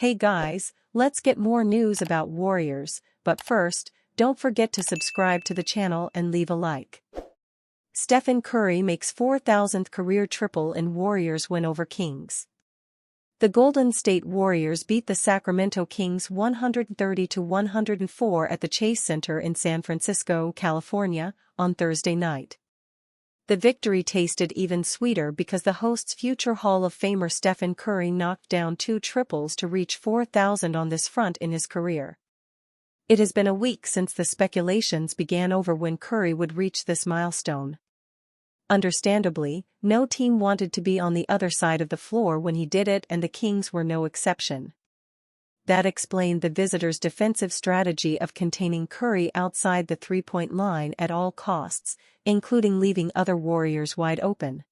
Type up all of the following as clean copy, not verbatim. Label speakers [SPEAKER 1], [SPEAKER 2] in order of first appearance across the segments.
[SPEAKER 1] Hey guys, let's get more news about Warriors, but first, don't forget to subscribe to the channel and leave a like. Stephen Curry makes 4,000th career triple in Warriors win over Kings. The Golden State Warriors beat the Sacramento Kings 130-104 at the Chase Center in San Francisco, California, on Thursday night. The victory tasted even sweeter because the host's future Hall of Famer Stephen Curry knocked down 2 triples to reach 4,000 on this front in his career. It has been a week since the speculations began over when Curry would reach this milestone. Understandably, no team wanted to be on the other side of the floor when he did it, and the Kings were no exception. That explained the visitors' defensive strategy of containing Curry outside the three-point line at all costs, including leaving other Warriors wide open.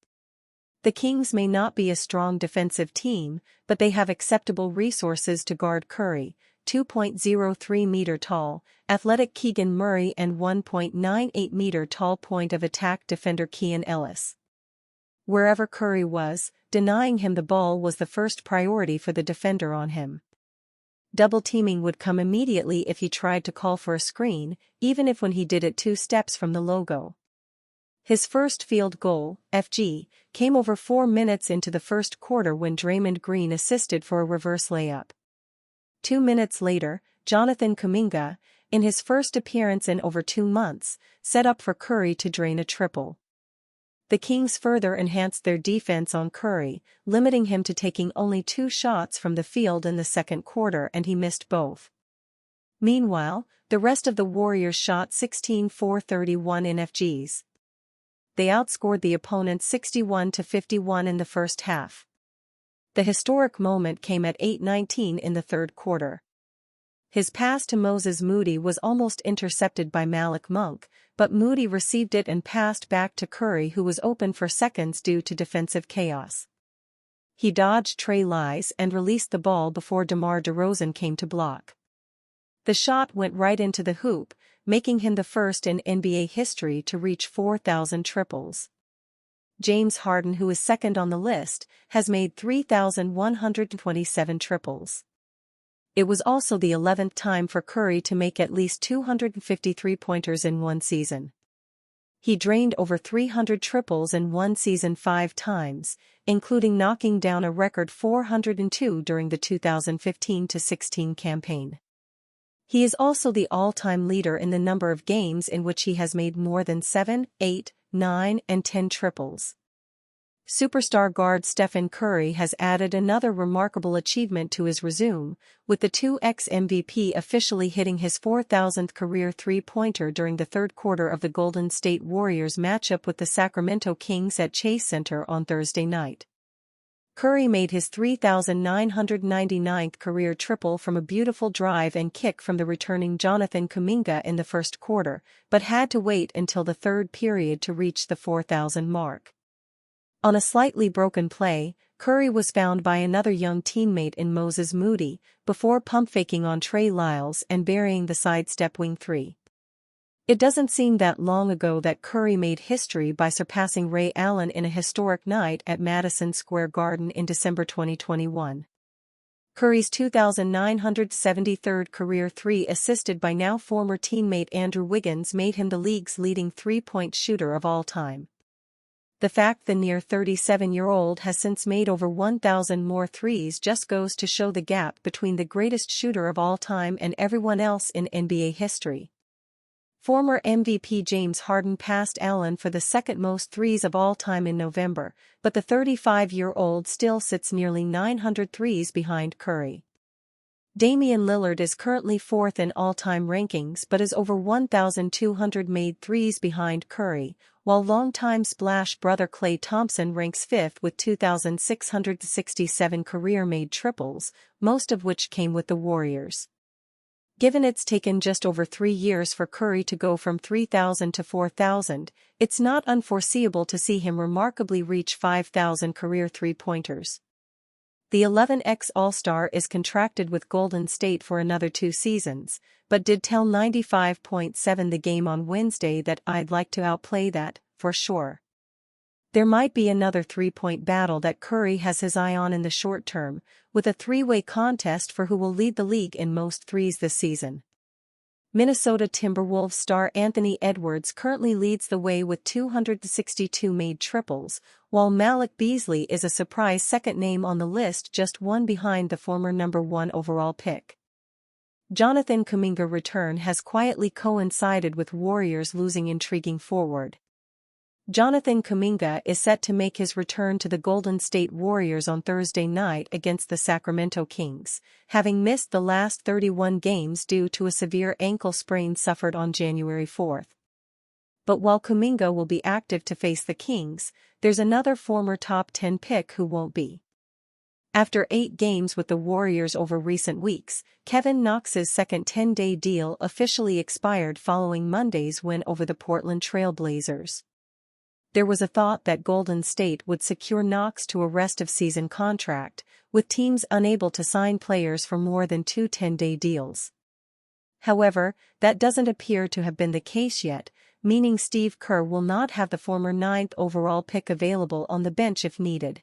[SPEAKER 1] The Kings may not be a strong defensive team, but they have acceptable resources to guard Curry, 2.03-meter tall, athletic Keegan Murray and 1.98-meter tall point-of-attack defender Keon Ellis. Wherever Curry was, denying him the ball was the first priority for the defender on him. Double-teaming would come immediately if he tried to call for a screen, even if when he did it 2 steps from the logo. His first field goal, FG, came over 4 minutes into the first quarter when Draymond Green assisted for a reverse layup. 2 minutes later, Jonathan Kuminga, in his first appearance in over 2 months, set up for Curry to drain a triple. The Kings further enhanced their defense on Curry, limiting him to taking only 2 shots from the field in the second quarter, and he missed both. Meanwhile, the rest of the Warriors shot 16-for-31 in FGs. They outscored the opponents 61-51 in the first half. The historic moment came at 8:19 in the third quarter. His pass to Moses Moody was almost intercepted by Malik Monk, but Moody received it and passed back to Curry, who was open for seconds due to defensive chaos. He dodged Trey Lyles and released the ball before DeMar DeRozan came to block. The shot went right into the hoop, making him the first in NBA history to reach 4,000 triples. James Harden, who is second on the list, has made 3,127 triples. It was also the 11th time for Curry to make at least 250 three-pointers in one season. He drained over 300 triples in one season 5 times, including knocking down a record 402 during the 2015-16 campaign. He is also the all-time leader in the number of games in which he has made more than 7, 8, 9, and 10 triples. Superstar guard Stephen Curry has added another remarkable achievement to his resume, with the 2x MVP officially hitting his 4,000th career three-pointer during the third quarter of the Golden State Warriors matchup with the Sacramento Kings at Chase Center on Thursday night. Curry made his 3,999th career triple from a beautiful drive and kick from the returning Jonathan Kuminga in the first quarter, but had to wait until the third period to reach the 4,000 mark. On a slightly broken play, Curry was found by another young teammate in Moses Moody, before pump-faking on Trey Lyles and burying the sidestep wing 3. It doesn't seem that long ago that Curry made history by surpassing Ray Allen in a historic night at Madison Square Garden in December 2021. Curry's 2,973rd career three, assisted by now former teammate Andrew Wiggins, made him the league's leading three-point shooter of all time. The fact the near 37-year-old has since made over 1,000 more threes just goes to show the gap between the greatest shooter of all time and everyone else in NBA history. Former MVP James Harden passed Allen for the second most threes of all time in November, but the 35-year-old still sits nearly 900 threes behind Curry. Damian Lillard is currently 4th in all-time rankings but is over 1,200 made threes behind Curry, while longtime Splash brother Klay Thompson ranks 5th with 2,667 career-made triples, most of which came with the Warriors. Given it's taken just over 3 years for Curry to go from 3,000 to 4,000, it's not unforeseeable to see him remarkably reach 5,000 career three-pointers. The 11x All-Star is contracted with Golden State for another 2 seasons, but did tell 95.7 The Game on Wednesday that "I'd like to outplay that, for sure." There might be another three-point battle that Curry has his eye on in the short term, with a three-way contest for who will lead the league in most threes this season. Minnesota Timberwolves star Anthony Edwards currently leads the way with 262 made triples, while Malik Beasley is a surprise second name on the list, just one behind the former number 1 overall pick. Jonathan Kuminga's return has quietly coincided with Warriors losing intriguing forward. Jonathan Kuminga is set to make his return to the Golden State Warriors on Thursday night against the Sacramento Kings, having missed the last 31 games due to a severe ankle sprain suffered on January 4. But while Kuminga will be active to face the Kings, there's another former top 10 pick who won't be. After 8 games with the Warriors over recent weeks, Kevin Knox's second 10-day deal officially expired following Monday's win over the Portland Trail Blazers. There was a thought that Golden State would secure Knox to a rest-of-season contract, with teams unable to sign players for more than 2 10-day deals. However, that doesn't appear to have been the case yet, meaning Steve Kerr will not have the former 9th overall pick available on the bench if needed.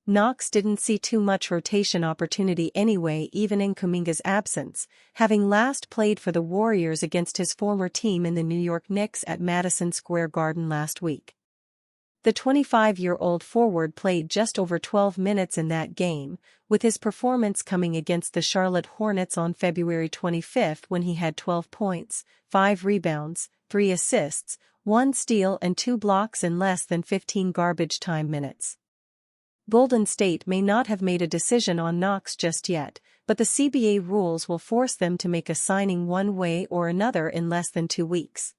[SPEAKER 1] Knox didn't see too much rotation opportunity anyway, even in Kuminga's absence, having last played for the Warriors against his former team in the New York Knicks at Madison Square Garden last week. The 25-year-old forward played just over 12 minutes in that game, with his performance coming against the Charlotte Hornets on February 25 when he had 12 points, 5 rebounds, 3 assists, 1 steal and 2 blocks in less than 15 garbage time minutes. Golden State may not have made a decision on Knox just yet, but the CBA rules will force them to make a signing one way or another in less than 2 weeks.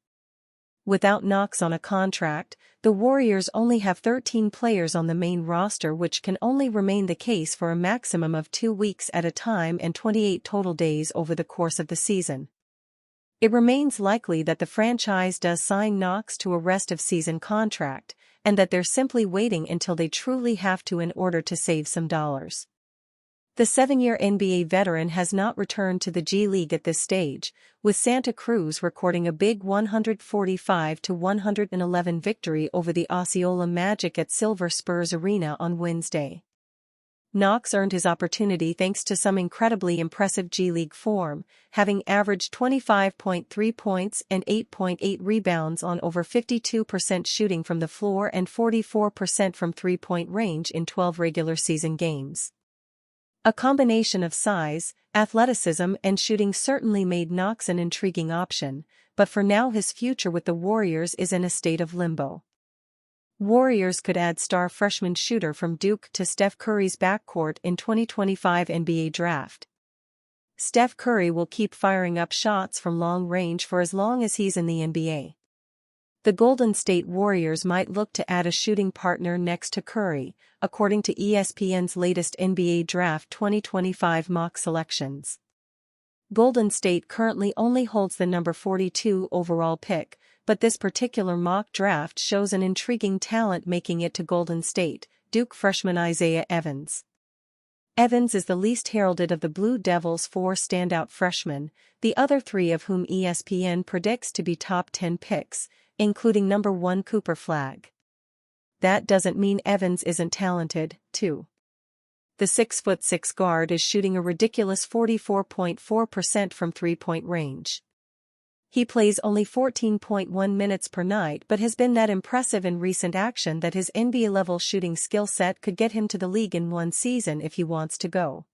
[SPEAKER 1] Without Knox on a contract, the Warriors only have 13 players on the main roster, which can only remain the case for a maximum of 2 weeks at a time and 28 total days over the course of the season. It remains likely that the franchise does sign Knox to a rest-of-season contract, and that they're simply waiting until they truly have to in order to save some dollars. The 7-year NBA veteran has not returned to the G League at this stage, with Santa Cruz recording a big 145-111 victory over the Osceola Magic at Silver Spurs Arena on Wednesday. Knox earned his opportunity thanks to some incredibly impressive G League form, having averaged 25.3 points and 8.8 rebounds on over 52% shooting from the floor and 44% from three-point range in 12 regular season games. A combination of size, athleticism and shooting certainly made Knox an intriguing option, but for now his future with the Warriors is in a state of limbo. Warriors could add star freshman shooter from Duke to Steph Curry's backcourt in 2025 NBA Draft. Steph Curry will keep firing up shots from long range for as long as he's in the NBA. The Golden State Warriors might look to add a shooting partner next to Curry, according to ESPN's latest NBA Draft 2025 mock selections. Golden State currently only holds the number 42 overall pick, but this particular mock draft shows an intriguing talent making it to Golden State, Duke freshman Isaiah Evans. Evans is the least heralded of the Blue Devils' 4 standout freshmen, the other 3 of whom ESPN predicts to be top 10 picks, including number 1 Cooper Flagg. That doesn't mean Evans isn't talented, too. The 6'6" guard is shooting a ridiculous 44.4% from three-point range. He plays only 14.1 minutes per night but has been that impressive in recent action that his NBA-level shooting skill set could get him to the league in one season if he wants to go.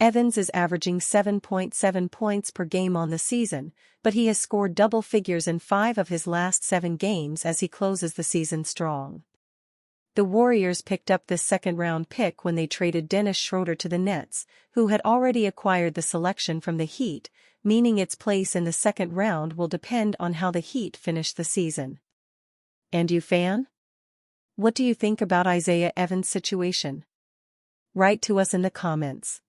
[SPEAKER 1] Evans is averaging 7.7 points per game on the season, but he has scored double figures in 5 of his last 7 games as he closes the season strong. The Warriors picked up this second-round pick when they traded Dennis Schroeder to the Nets, who had already acquired the selection from the Heat, meaning its place in the second round will depend on how the Heat finish the season. And you fan? What do you think about Isaiah Evans' situation? Write to us in the comments.